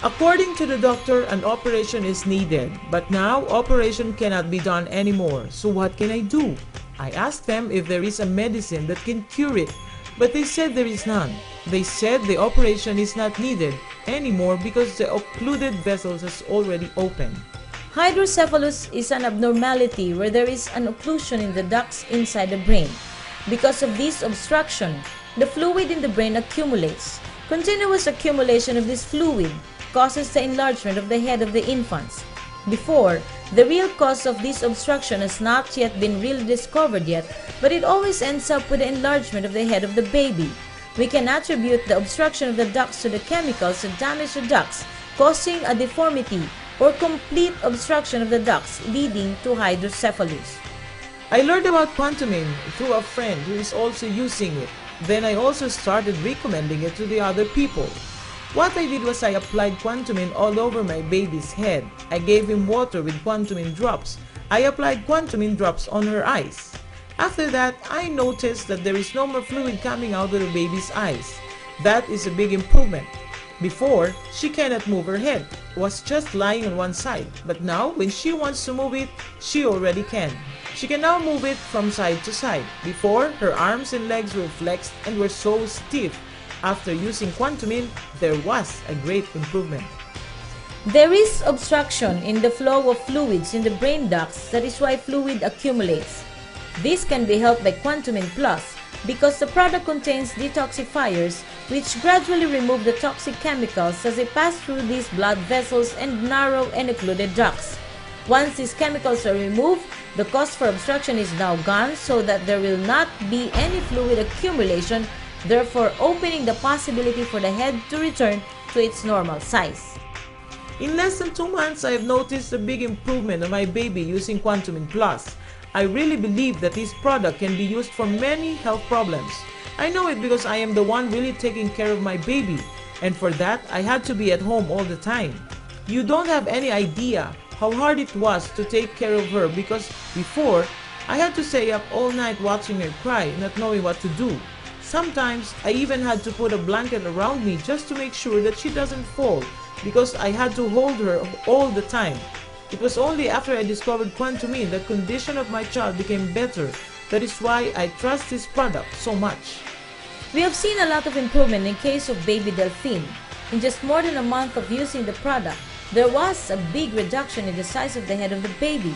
According to the doctor, an operation is needed, but now operation cannot be done anymore. So what can I do? I asked them if there is a medicine that can cure it, but they said there is none. They said the operation is not needed anymore because the occluded vessels has already opened. Hydrocephalus is an abnormality where there is an occlusion in the ducts inside the brain. Because of this obstruction, the fluid in the brain accumulates. Continuous accumulation of this fluid causes the enlargement of the head of the infants. Before, the real cause of this obstruction has not yet been really discovered yet, but it always ends up with the enlargement of the head of the baby. We can attribute the obstruction of the ducts to the chemicals that damage the ducts, causing a deformity or complete obstruction of the ducts, leading to hydrocephalus. I learned about Quantumin through a friend who is also using it. Then I also started recommending it to the other people. What I did was I applied Quantumin all over my baby's head. I gave him water with Quantumin drops. I applied Quantumin drops on her eyes. After that, I noticed that there is no more fluid coming out of the baby's eyes. That is a big improvement. Before, she cannot move her head. It was just lying on one side. But now, when she wants to move it, she already can. She can now move it from side to side. Before, her arms and legs were flexed and were so stiff. After using Quantumin, there was a great improvement. There is obstruction in the flow of fluids in the brain ducts. That is why fluid accumulates. This can be helped by Quantumin Plus because the product contains detoxifiers which gradually remove the toxic chemicals as they pass through these blood vessels and narrow and occluded ducts. Once these chemicals are removed, the cause for obstruction is now gone so that there will not be any fluid accumulation, therefore opening the possibility for the head to return to its normal size. In less than 2 months, I have noticed a big improvement on my baby using Quantumin Plus. I really believe that this product can be used for many health problems. I know it because I am the one really taking care of my baby, and for that I had to be at home all the time. You don't have any idea how hard it was to take care of her because before I had to stay up all night watching her cry, not knowing what to do. Sometimes I even had to put a blanket around me just to make sure that she doesn't fall because I had to hold her all the time. It was only after I discovered Quantumin that the condition of my child became better. That is why I trust this product so much. We have seen a lot of improvement in case of baby Delfin. In just more than a month of using the product, there was a big reduction in the size of the head of the baby.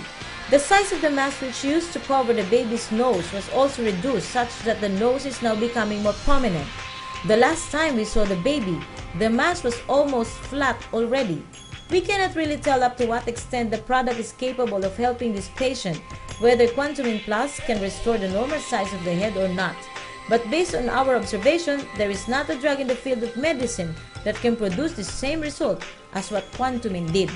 The size of the mask which used to cover the baby's nose was also reduced such that the nose is now becoming more prominent. The last time we saw the baby, the mask was almost flat already. We cannot really tell up to what extent the product is capable of helping this patient, whether Quantumin Plus can restore the normal size of the head or not. But based on our observation, there is not a drug in the field of medicine that can produce the same result as what Quantumin did.